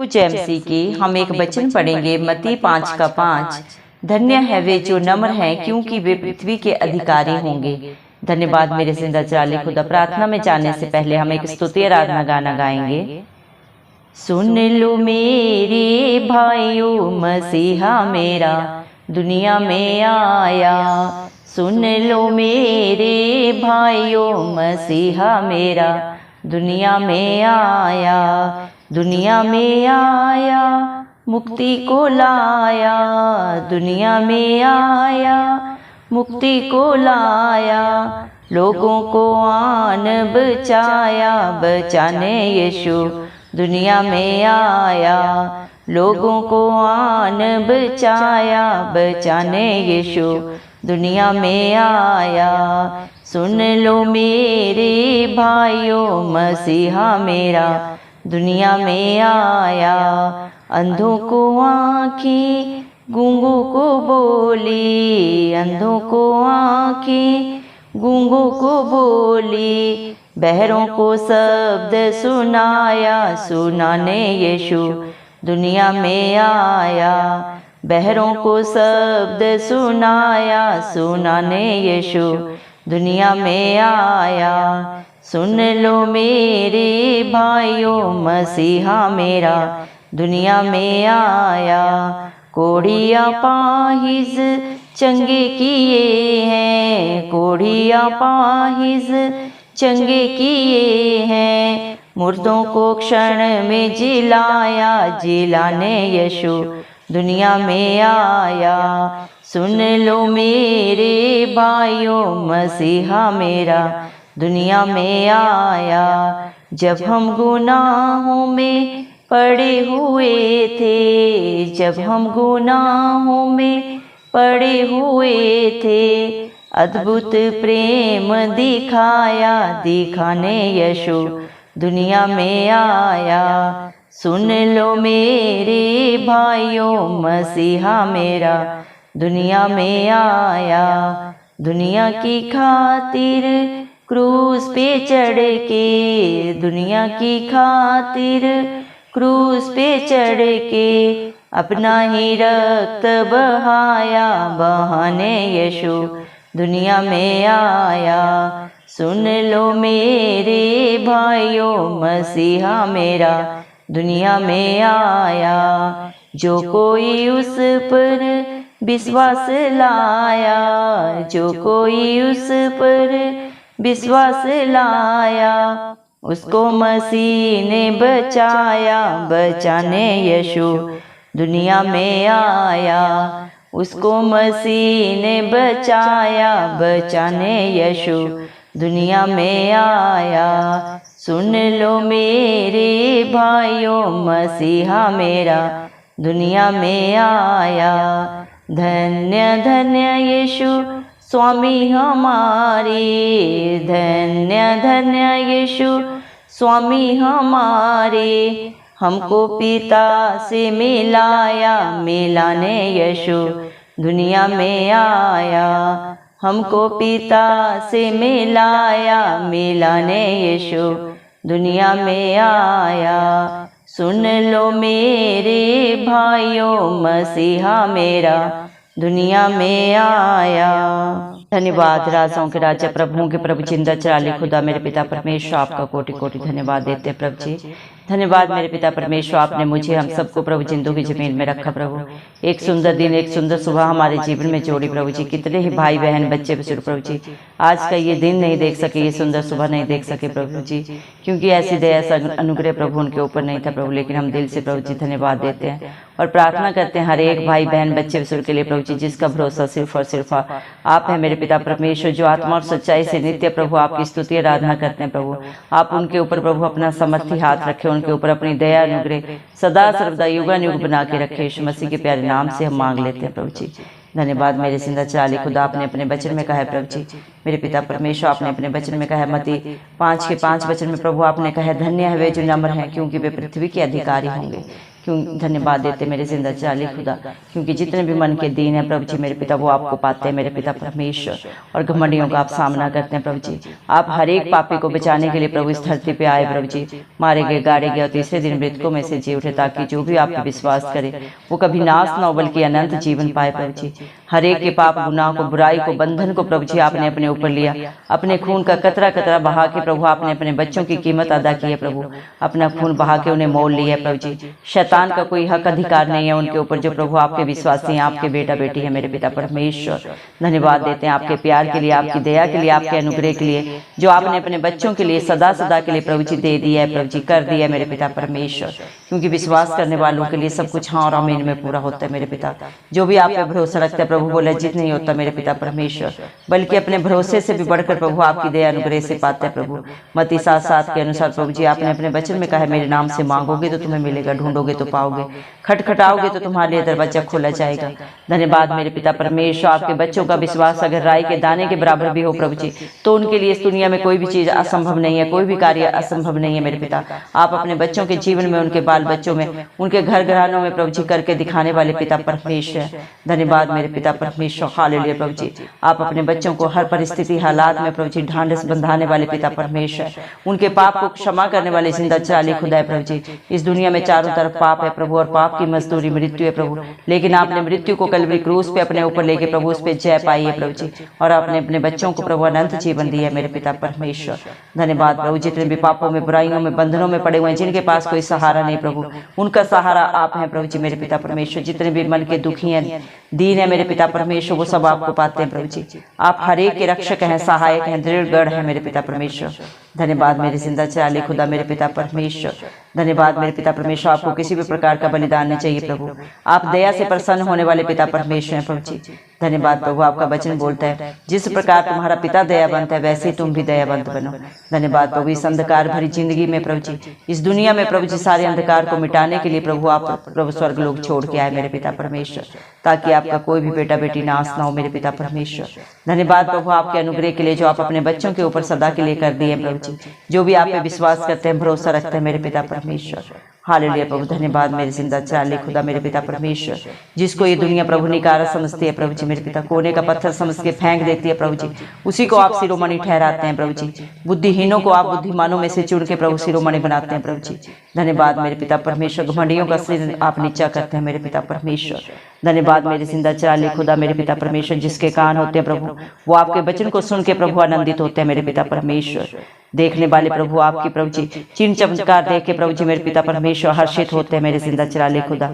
कुछ एमसी की हम एक वचन पढ़ेंगे। मत्ती 5 का 5। धन्य है वे जो नम्र हैं, क्योंकि वे पृथ्वी के अधिकारी होंगे। धन्यवाद मेरे जिंदा चाले खुदा। प्रार्थना में जाने से पहले हम एक स्तुति आराधना गाना गाएंगे। सुन लो मेरे भाइयों, मसीहा मेरा दुनिया में आया। सुन लो मेरे भाइयों, मसीहा मेरा दुनिया में आया। दुनिया में आया, मुक्ति को लाया। दुनिया में आया, मुक्ति को लाया। लोगों को आन बचाया, बचाने यीशु दुनिया में आया। लोगों को आन बचाया, बचाने यीशु दुनिया में आया। सुन लो मेरे भाइयों, मसीहा मेरा दुनिया में आया। अंधों को आँखें, गूंगों को बोली। अंधों को आँखें, गूंगों को बोली। बहरों को शब्द सुनाया, सुनाने यीशु दुनिया में आया। बहरों को शब्द सुनाया, सुनाने यीशु दुनिया में आया। सुन लो मेरे भाइयों, मसीहा मेरा दुनिया में आया। कोढ़िया पाहिज चंगे किए हैं, कोढ़िया पाहिज चंगे किए हैं। मुर्दों को क्षण में जिलाया, जिलाने यीशु दुनिया में आया। सुन लो मेरे भाइयों, मसीहा मेरा दुनिया में आया। जब हम गुनाहों में पड़े हुए थे, जब हम गुनाहों में पड़े हुए थे, अद्भुत प्रेम दिखाया, दिखाने यीशु दुनिया में आया। सुन लो मेरे भाइयों, मसीहा मेरा दुनिया में आया। दुनिया की खातिर क्रूस पे चढ़ के, दुनिया की खातिर क्रूस पे चढ़ के, अपना ही रक्त बहाया, बहाने यीशु दुनिया में आया। सुन लो मेरे भाइयों, मसीहा मेरा दुनिया में आया। जो कोई उस पर विश्वास लाया, जो कोई उस पर विश्वास लाया, उसको मसीह ने बचाया, बचाने यीशु दुनिया में आया। उसको मसीह ने बचाया, बचाने यीशु दुनिया में आया। सुन लो मेरे भाइयों, मसीहा मेरा दुनिया में आया। धन्य धन्य यीशु स्वामी हमारे, धन्य धन्य यीशु स्वामी हमारे। हमको पिता से मिलाया, मिलाने यीशु दुनिया में आया। हमको पिता से मिलाया, मिलाने यीशु दुनिया में आया। सुन लो मेरे भाइयों, मसीहा मेरा दुनिया में आया। धन्यवाद राजाओं के राजा, प्रभुओं के प्रभु, जिंदा चराले खुदा मेरे पिता परमेश्वर, आपका कोटि कोटि धन्यवाद देते प्रभु जी। धन्यवाद मेरे पिता परमेश्वर, आपने मुझे हम सबको प्रभु जिंदों की जमीन में रखा प्रभु। एक सुंदर दिन, एक सुंदर सुबह हमारे जीवन में जोड़ी प्रभु जी। कितने ही भाई बहन बच्चे बुजुर्ग प्रभु जी आज का ये दिन नहीं देख सके, ये सुंदर सुबह नहीं देख सके प्रभु जी, क्योंकि ऐसी दया ऐसा अनुग्रह प्रभु उनके ऊपर नहीं था प्रभु। लेकिन हम दिल से प्रभु जी धन्यवाद देते हैं और प्रार्थना करते हैं हर एक भाई बहन बच्चे बुजुर्ग के लिए प्रभु जी, जिसका भरोसा सिर्फ और सिर्फ आप है मेरे पिता परमेश्वर, जो आत्मा और सच्चाई से नित्य प्रभु आपकी स्तुति आराधना करते हैं प्रभु। आप उनके ऊपर प्रभु अपना समर्थी हाथ रखे, उनके ऊपर अपनी दया अनुग्रह सदा सर्वदा युगानुयुग बना के रखे। यीशु मसीह के प्यारे नाम से हम मांग लेते हैं प्रभु जी। धन्यवाद मेरे जिंदा चराले खुदा, आपने अपने वचन में कहा है प्रभु जी मेरे पिता परमेश्वर, आपने अपने वचन में कहा है मत्ती 5 के 5 वचन में प्रभु आपने कहा है, धन्य है वे जो नम्र हैं, क्योंकि वे पृथ्वी के अधिकारी होंगे। क्यों धन्यवाद देते मेरे जिंदा जाली खुदा, क्योंकि जितने भी मन के दीन है प्रभु जी मेरे पिता वो आपको पाते हैं मेरे पिता परमेश्वर, और घमंडियों का आप सामना करते हैं प्रभु जी। आप हर एक पापी को बचाने के लिए प्रभु इस धरती पे आए प्रभु जी, मारे गए गाड़े गए और तीसरे दिन मृतकों में से जी उठे, ताकि जो भी आप पे विश्वास करे वो कभी नाश न हो बल्कि अनंत जीवन पाए प्रभु जी। हर एक के पाप गुनाह को बुराई को बंधन को प्रभु जी आपने अपने ऊपर लिया, अपने खून का कतरा कतरा बहा के प्रभु आपने अपने बच्चों की कीमत अदा की है प्रभु, अपना खून बहा के उन्हें मोल लिया है प्रभु जी। शैतान का कोई हक अधिकार नहीं है उनके ऊपर, जो प्रभु आपके विश्वासी हैं, आपके बेटा बेटी है मेरे पिता परमेश्वर। धन्यवाद देते हैं आपके प्यार के लिए, आपकी दया के लिए, आपके अनुग्रह के लिए, जो आपने अपने बच्चों के लिए सदा सदा के लिए प्रभु जी दे दिया है प्रभु जी, कर दिया है मेरे पिता परमेश्वर, क्योंकि विश्वास करने वालों के लिए सब कुछ हाँ और आमीन में पूरा होता है मेरे पिता। जो भी आप पे भरोसा रखता है प्रभु वो लज्जित नहीं होता मेरे पिता परमेश्वर, बल्कि अपने भरोसे से भी बढ़कर प्रभु आपकी दया अनुग्रह से पाता है प्रभु। मत्ती 7:7 के अनुसार प्रभु जी आपने अपने वचन में कहा है, मेरे नाम से मांगोगे तो तुम्हें मिलेगा, ढूंढोगे तो पाओगे, खटखटाओगे तो तुम्हारे लिए दरवाजा खोला जाएगा। धन्यवाद मेरे पिता परमेश्वर। आपके बच्चों का विश्वास अगर राई के दाने के बराबर भी हो प्रभु जी, तो उनके लिए इस दुनिया में कोई भी चीज असंभव नहीं है, कोई भी कार्य असंभव नहीं है मेरे पिता। आप अपने बच्चों के जीवन में, उनके बाल बच्चों में, उनके घर घरानों में प्रभु जी करके दिखाने वाले पिता परमेश्वर। धन्यवाद मेरे पिता परमेश्वर। हालेलुया प्रभु जी। आप अपने बच्चों को हर परिस्थिति हालात में प्रभु जी ढांढस बंधाने वाले पिता परमेश्वर, उनके पाप को क्षमा करने वाले जिंदा चाली खुदा है प्रभु जी। इस दुनिया में चारों तरफ पाप है प्रभु, और पाप की मजदूरी मृत्यु है प्रभु, लेकिन आपने मृत्यु को कलवरी क्रूस पे अपने ऊपर लेके प्रभु उस पे जय पाई है प्रभु जी, और आपने अपने बच्चों को प्रभु अनंत जीवन दिया है मेरे पिता परमेश्वर। धन्यवाद प्रभु। जितने भी पापों में, बुराइयों में, बंधनों में पड़े हुए हैं, जिनके पास कोई सहारा नहीं प्रभु, उनका सहारा आप हैं प्रभु जी मेरे पिता परमेश्वर। जितने भी मन के दुखी हैं, दीन है मेरे पिता परमेश्वर, वो सब आपको पाते हैं प्रभु जी। आप हर एक के रक्षक हैं, सहायक हैं, दृढ़ गढ़ है मेरे पिता परमेश्वर। धन्यवाद मेरे जिंदा चाली खुदा मेरे पिता परमेश्वर। धन्यवाद मेरे पिता परमेश्वर। आपको किसी भी प्रकार का बलिदान नहीं चाहिए प्रभु, आप दया से प्रसन्न होने वाले पिता परमेश्वर हैं प्रभु जी। धन्यवाद प्रभु। आपका वचन बोलता है, जिस प्रकार तुम्हारा पिता दयावंत है वैसे ही तुम भी दयावंत बनो। धन्यवाद प्रभु। इस अंधकार भरी जिंदगी में प्रभु जी, इस दुनिया में प्रभु जी सारे अंधकार को मिटाने के लिए प्रभु आप प्रभु स्वर्ग लोग छोड़ के आए मेरे पिता परमेश्वर, ताकि आपका कोई भी बेटा बेटी नाश ना हो मेरे पिता परमेश्वर। धन्यवाद प्रभु आपके अनुग्रह के लिए, जो आप अपने बच्चों के ऊपर सदा के लिए कर दिए प्रभु जी, जो भी आप पे विश्वास करते हैं, भरोसा रखते हैं मेरे पिता परमेश्वर। हालेलुया प्रभु। धन्यवाद मेरे जिंदा चाली खुदा मेरे पिता परमेश्वर। जिसको ये दुनिया प्रभु निकारा समझती है प्रभु जी मेरे पिता, कोने का पत्थर समझ के फेंक देती है प्रभु जी, उसी को आप शिरोमणि ठहराते हैं प्रभु जी। बुद्धिहीनों को आप बुद्धिमानों में से चुन के प्रभु शिरोमणि बनाते हैं प्रभु जी। धन्यवाद मेरे पिता परमेश्वर। घमंडियों का सिर आप नीचा करते हैं मेरे पिता परमेश्वर। धन्यवाद मेरे जिंदा चाली खुदा मेरे पिता परमेश्वर। जिसके कान होते हैं प्रभु वो आपके वचन को सुन के प्रभु आनंदित होते हैं मेरे पिता परमेश्वर। देखने वाले प्रभु आपकी प्रभु जी चिन्ह चमत्कार देख के प्रभु जी मेरे पिता परमेश्वर हर्षित होते हैं मेरे जिंदा चाली खुदा,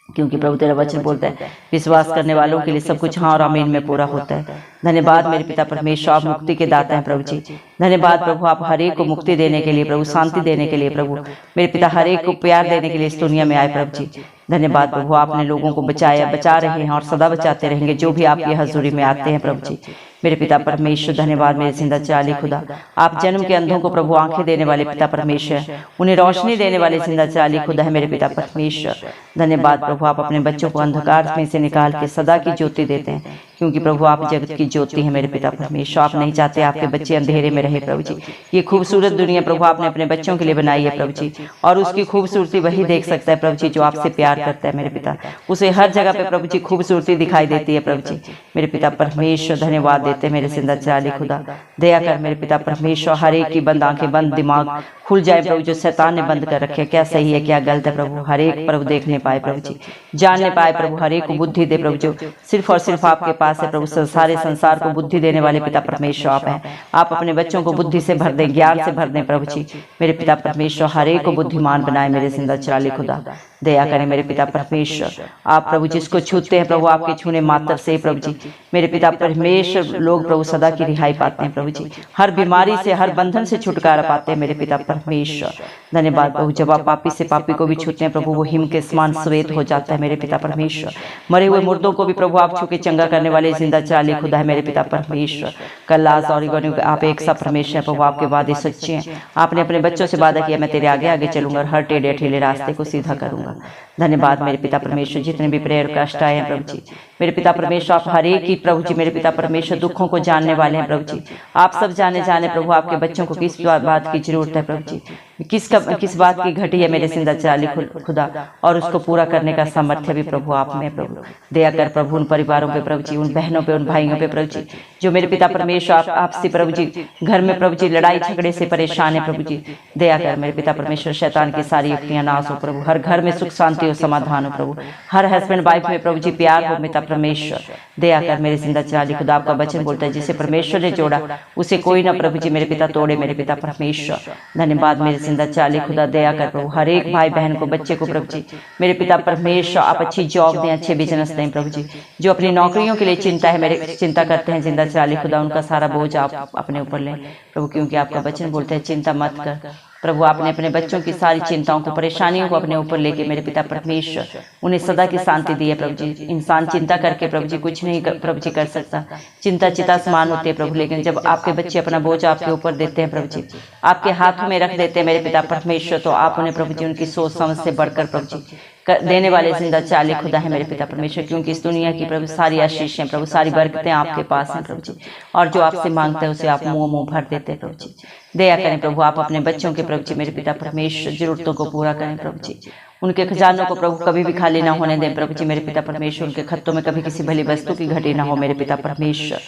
क्योंकि प्रभु तेरा वचन बोलता है, विश्वास करने वालों के लिए सब कुछ हाँ और आमीन में पूरा होता है। धन्यवाद मेरे पिता परमेश्वर। आप मुक्ति के दाता हैं प्रभु जी। धन्यवाद प्रभु। आप हर एक को मुक्ति देने के लिए प्रभु, शांति देने के लिए प्रभु मेरे पिता, हर एक को प्यार देने के लिए इस दुनिया में आए प्रभु जी। धन्यवाद प्रभु। आपने लोगों को बचाया, बचा रहे हैं और सदा बचाते रहेंगे जो भी आपकी हजूरी में आते हैं प्रभु जी मेरे पिता परमेश्वर। धन्यवाद मेरे जिंदा चाली खुदा। आप जन्म के अंधों को प्रभु आंखें देने वाले पिता परमेश्वर, उन्हें रोशनी देने वाले जिंदा चाली खुदा है मेरे पिता परमेश्वर। धन्यवाद प्रभु। आप अपने बच्चों को अंधकार में से निकाल के सदा की ज्योति देते हैं, क्योंकि प्रभु आप जगत की ज्योति है मेरे पिता परमेश्वर। आप नहीं चाहते आपके बच्चे अंधेरे में रहे प्रभु जी। ये खूबसूरत दुनिया प्रभु आपने अपने बच्चों के लिए बनाई है प्रभु जी, और उसकी खूबसूरती वही देख सकता है प्रभु जी जो आपसे प्यार करता है मेरे पिता। उसे हर जगह पे प्रभु जी खूबसूरती दिखाई देती है प्रभु जी मेरे पिता परमेश्वर। धन्यवाद देते मेरे जिंदा चाली खुदा। दया कर मेरे पिता परमेश्वर। हर एक की बंद आंखें, बंद दिमाग खुल जाए प्रभु, जो शैतान ने बंद कर रखे, क्या सही है क्या गलत है प्रभु, हर एक प्रभु देखने पाए प्रभु जी, जानने पाए प्रभु, हर एक को बुद्धि दे प्रभु, जो सिर्फ और सिर्फ आपके पास है प्रभु। सारे संसार को बुद्धि देने वाले पिता परमेश्वर आप हैं। आप अपने बच्चों को बुद्धि से भर दें, ज्ञान से भर दें प्रभु जी मेरे पिता परमेश्वर। हर एक को बुद्धिमान बनाए मेरे जिंदा चाली खुदा। दया करें मेरे पिता परमेश्वर। आप प्रभु जिसको छूते हैं प्रभु आपके छूने मात्र से प्रभु जी मेरे पिता परमेश्वर, लोग प्रभु सदा की रिहाई पाते हैं प्रभु जी, हर बीमारी से, हर बंधन से छुटकारा पाते हैं मेरे पिता परमेश्वर। धन्यवाद प्रभु। जब आप पापी से पापी को भी छूते हैं प्रभु, वो हिम के समान श्वेत हो जाता है मेरे पिता परमेश्वर। मरे हुए मुर्दों को भी प्रभु आप छू के चंगा करने वाले जिंदा चाली खुदा है मेरे पिता परमेश्वर। कल्लास और आप एक सा परमेश्वर है प्रभु, आपके वादे सच्चे हैं। आपने अपने बच्चों से वादा किया, मैं तेरे आगे आगे चलूंगा और हर टेढ़े ठेले रास्ते को सीधा करूंगा। रहूंगा। धन्यवाद मेरे पिता परमेश्वर, जितने भी प्रेयर कष्ट आए हैं प्रभु जी, मेरे पिता परमेश्वर आप हर एक ही प्रभु जी मेरे पिता परमेश्वर दुखों को जानने वाले हैं प्रभु जी। आप सब जाने प्रभु आपके बच्चों को किस बात की जरूरत है प्रभु जी, किस बात की घटी है मेरे जिंदा चाली खुदा, और उसको पूरा करने का सामर्थ्य भी प्रभु आप में प्रभु। दया कर प्रभु उन परिवारों पे प्रभु जी, उन बहनों पे, उन भाइयों पे प्रभु जी, जो मेरे पिता परमेश्वर आपसे प्रभु जी घर में प्रभु जी लड़ाई झगड़े से परेशान है प्रभु जी। दया कर मेरे पिता परमेश्वर शैतान की सारी युक्तियां नाश हो प्रभु, हर घर में सुख शांति और समाधान हो प्रभु, हर हस्बैंड वाइफ में प्रभु जी प्यार हो पिता परमेश्वर। दया कर मेरे जिंदा चाली खुदा, आपका वचन बोलता है जिसे परमेश्वर ने जोड़ा उसे कोई ना प्रभु जी मेरे पिता तोड़े मेरे पिता परमेश्वर। धन्यवाद मेरे जिंदा चाली खुदा, दया कर प्रभु हर एक भाई बहन को, बच्चे को प्रभु जी मेरे पिता परमेश्वर आप अच्छी जॉब दें, अच्छे बिजनेस दें प्रभु जी। जो अपनी नौकरियों के लिए चिंता करते हैं जिंदा चाली खुदा, उनका सारा बोझ आप अपने ऊपर लें प्रभु, क्योंकि आपका वचन बोलता है चिंता मत कर प्रभु। आपने अपने बच्चों की सारी चिंताओं को, परेशानियों को अपने ऊपर लेके मेरे पिता परमेश्वर उन्हें सदा की शांति दी है प्रभु जी। इंसान चिंता करके प्रभु जी कुछ नहीं प्रभु जी कर सकता, चिंता चिता समान होती है प्रभु, लेकिन जब आपके बच्चे अपना बोझ आपके ऊपर देते हैं प्रभु जी, आपके हाथों में रख देते हैं मेरे पिता परमेश्वर, तो आप उन्हें प्रभु जी उनकी सोच समझ से बढ़कर प्रभु जी देने वाले जिंदा चाली खुदा है मेरे पिता परमेश्वर, क्योंकि इस दुनिया की प्रभु सारी आशीष हैं प्रभु, सारी बरकतें आपके पास हैं प्रभु जी, और जो आपसे मांगते हैं उसे आप मुंह भर देते हैं प्रभु जी। दया करें प्रभु, आप अपने बच्चों के प्रभु जी मेरे पिता परमेश्वर जरूरतों को पूरा करें प्रभु जी, उनके खजानों को प्रभु कभी भी खाली ना होने दें प्रभु जी मेरे पिता परमेश्वर, उनके खत्तों में कभी किसी भली वस्तु की घटी ना हो मेरे पिता परमेश्वर।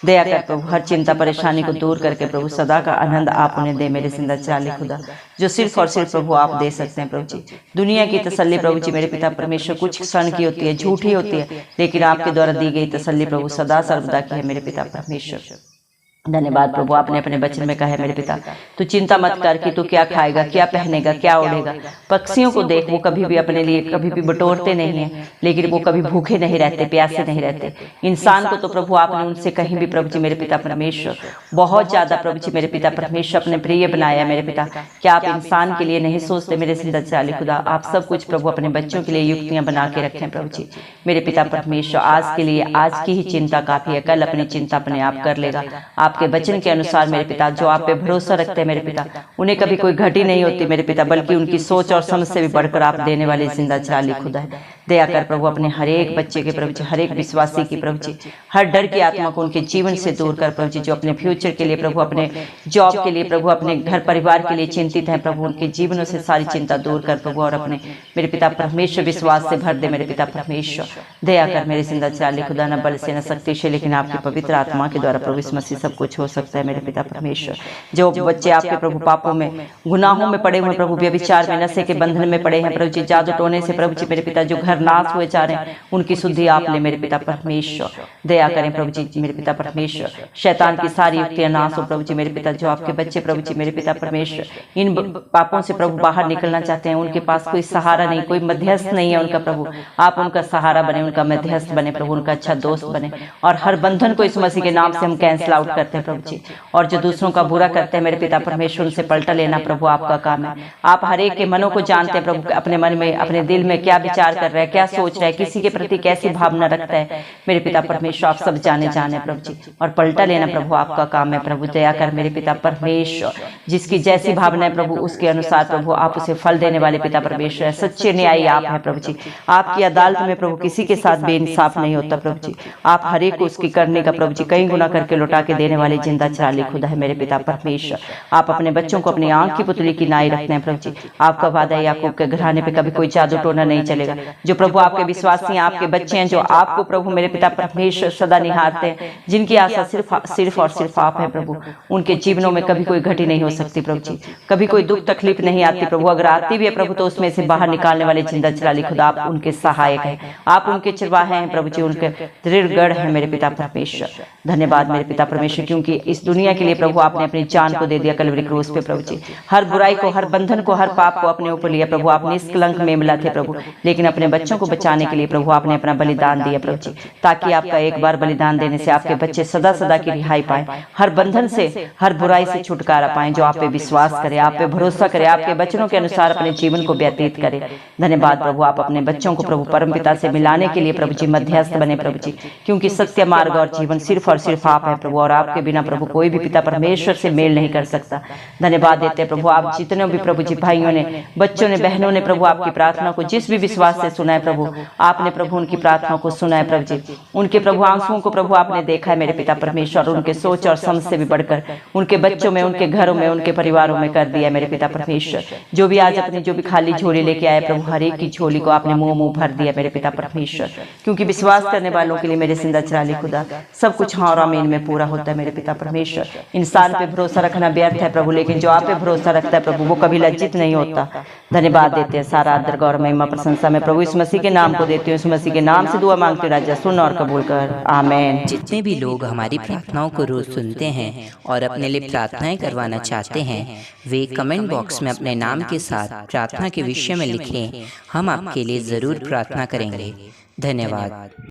दया कर प्रभु हर चिंता परेशानी को दूर करके प्रभु सदा का आनंद आप उन्हें दे मेरे जिंदा चाली खुदा, जो सिर्फ और सिर्फ प्रभु आप दे सकते हैं प्रभु जी। दुनिया की तसल्ली प्रभु जी मेरे पिता परमेश्वर कुछ क्षण की होती है, झूठी होती है, लेकिन आपके द्वारा दी गई तसल्ली प्रभु सदा सर्वदा की है मेरे पिता परमेश्वर। धन्यवाद प्रभु, आपने अपने वचन में कहा है मेरे पिता तू चिंता मत कर कि तू क्या खाएगा, क्या पहनेगा, क्या ओढ़ेगा। पक्षियों को देख, वो कभी भी अपने लिए कभी भी बटोरते नहीं है, लेकिन वो कभी भूखे नहीं रहते, प्यासे नहीं रहते। इंसान को तो प्रभु आपने उनसे कहीं भी प्रभु जी मेरे पिता परमेश्वर बहुत ज्यादा प्रभु जी मेरे पिता परमेश्वर अपने प्रिय बनाया मेरे पिता। क्या आप इंसान के लिए नहीं सोचते मेरे जिंदा चाली खुदा? आप सब कुछ प्रभु अपने बच्चों के लिए युक्तियां बना के रखें प्रभु जी मेरे पिता परमेश्वर। आज के लिए आज की ही चिंता काफी है, कल अपनी चिंता अपने आप कर लेगा। आपके वचन के अनुसार मेरे पिता जो आप पे भरोसा रखते हैं मेरे पिता, उन्हें कभी कोई घटी नहीं होती मेरे पिता, बल्कि उनकी सोच और समझ से भी बढ़कर आप देने वाले जिंदा चाली खुदा है। दया कर प्रभु अपने हर एक बच्चे के प्रभु जी, हर एक विश्वासी की प्रभु जी, हर डर की आत्मा को उनके जीवन से दूर कर प्रभु जी, जो अपने फ्यूचर के लिए प्रभु, अपने जॉब के लिए प्रभु, अपने घर परिवार के लिए चिंतित हैं प्रभु, उनके जीवनों से सारी चिंता दूर कर प्रभु, और अपने मेरे पिता परमेश्वर विश्वास से भर दे मेरे पिता परमेश्वर। दया कर मेरे जिंदा चाली खुदा, न बल से न शक्ति से, लेकिन आपकी पवित्र आत्मा के द्वारा प्रभु इस मसीह सब कुछ हो सकता है मेरे पिता परमेश्वर। जो बच्चे आपके प्रभु पापों में, गुनाहों में पड़े हुए प्रभु, व्यभिचार में, नशे के बंधन में पड़े हैं प्रभु जी, जादू टोने से प्रभु जी मेरे पिता जो घर नाश हुए जा रहे हैं, उनकी शुद्धि आप ले मेरे पिता परमेश्वर। दया करें प्रभु जी मेरे पिता परमेश्वर, शैतान की सारी युक्तियां नाश हो प्रभु जी मेरे पिता। जो आपके बच्चे प्रभु जी मेरे पिता परमेश्वर इन पापों से प्रभु बाहर निकलना चाहते हैं, उनके पास कोई सहारा नहीं, कोई मध्यस्थ नहीं है उनका प्रभु, आप उनका सहारा बने, उनका मध्यस्थ बने प्रभु, उनका अच्छा दोस्त बने, और हर बंधन को इस मसीह के नाम से हम कैंसिल आउट करते हैं प्रभु जी। और जो दूसरों का बुरा करते हैं मेरे पिता परमेश्वर, उनसे पलटा लेना प्रभु आपका काम है। आप हर एक के मनों को जानते हैं प्रभु, अपने मन में, अपने दिल में क्या विचार कर रहा है, क्या सोच रहा है, किसी के प्रति कैसी भावना रखता है मेरे पिता परमेश्वर, आप सब जाने प्रभु जी, और पलटा लेना प्रभु आपका काम है प्रभु। दया कर मेरे पिता परमेश्वर, जिसकी जैसी भावना है प्रभु उसके अनुसार प्रभु आप उसे फल देने वाले पिता परमेश्वर है। सच्चे न्यायी आप है प्रभु जी, आपकी अदालत में प्रभु किसी के साथ बेइंसाफ नहीं होता प्रभु जी। आप हर एक को उसकी करने का प्रभु जी कई गुना करके लौटा के देने वाले जिंदा चाली खुदा है मेरे पिता परमेश्वर। आप अपने बच्चों को अपनी आंख की पुतली की नाई रखते हैं प्रभु जी। आपका वादा है याकूब के घराने पे कभी कोई जादू टोना नहीं चलेगा। जो प्रभु आपके विश्वासी हैं, आपके बच्चे हैं, जो आपको प्रभु मेरे पिता परमेश्वर सदा निहारते हैं, जिनकी आशा सिर्फ और सिर्फ आप है प्रभु, उनके जीवनों में कभी कोई घटी नहीं हो सकती प्रभु जी, कभी कोई दुख तकलीफ नहीं आती प्रभु। अगर आती भी है प्रभु तो उसमें से बाहर निकालने वाले जिंदा चाली खुदा आप उनके सहायक हैं, आप उनके चरवाहे हैं प्रभु जी, उनके दृढ़गढ़ है मेरे पिता परमेश्वर। धन्यवाद मेरे पिता परमेश्वर, क्योंकि इस दुनिया के लिए प्रभु आपने अपनी जान को दे दिया कलवरी क्रूस पे प्रभु जी। हर बुराई को, हर बंधन को, हर पाप को अपने ऊपर लिया प्रभु। आप निष्कलंक मेमला थे प्रभु, लेकिन अपने बच्चों बच्चों को बचाने के लिए प्रभु आपने अपना बलिदान दिया प्रभु जी, ताकि आपका एक बार बलिदान देने से आपके बच्चे सदा सदा की रिहाई पाए, हर बंधन से, हर बुराई से छुटकारा पाए, जो आप पे विश्वास करे, आप पे भरोसा करे, आपके वचनों के अनुसार अपने जीवन को व्यतीत करे। धन्यवाद प्रभु, आप अपने बच्चों को प्रभु परमपिता से मिलाने के लिए प्रभु जी मध्यस्थ बने प्रभु जी, क्योंकि सत्य मार्ग और जीवन सिर्फ और सिर्फ आप है प्रभु, और आपके बिना प्रभु कोई भी पिता परमेश्वर से मेल नहीं कर सकता। धन्यवाद देते प्रभु, आप जितने भी प्रभु जी भाइयों ने, बच्चों ने, बहनों ने प्रभु आपकी प्रार्थना को जिस भी विश्वास से सुना है प्रभु, आपने प्रभु उनकी प्रार्थना को सुना है प्रभु जी, उनके प्रभु आंसुओं को प्रभु आपने देखा है मेरे पिता परमेश्वर, उनके सोच और समझ से भी बढ़कर उनके बच्चों में, उनके घरों में, उनके परिवारों में कर दिया मेरे पिता परमेश्वर। जो भी आज अपनी जो भी खाली झोली लेके आए प्रभु, हर एक की झोली को आपने मुंह भर दिया मेरे पिता परमेश्वर, क्योंकि विश्वास करने वालों के लिए मेरे जिंदा चराली खुदा सब कुछ हाँ और आमीन में पूरा होता है मेरे पिता परमेश्वर। इंसान पे भरोसा रखना व्यर्थ है प्रभु, लेकिन जो आप पे भरोसा रखता है प्रभु वो कभी लज्जित नहीं होता। धन्यवाद देते हैं, सारा आदर गौरव महिमा प्रशंसा में प्रभु इस मसीह के नाम को देती हूँ, इस मसीह के नाम से दुआ मांगते हो राजा, सुन और कबूल कर, आमीन। जितने भी लोग हमारी प्रार्थनाओं को रोज सुनते हैं और अपने लिए प्रार्थनाएं करवाना चाहते हैं, वे कमेंट बॉक्स में अपने नाम के साथ प्रार्थना के विषय में लिखें, हम आपके लिए जरूर प्रार्थना करेंगे। धन्यवाद।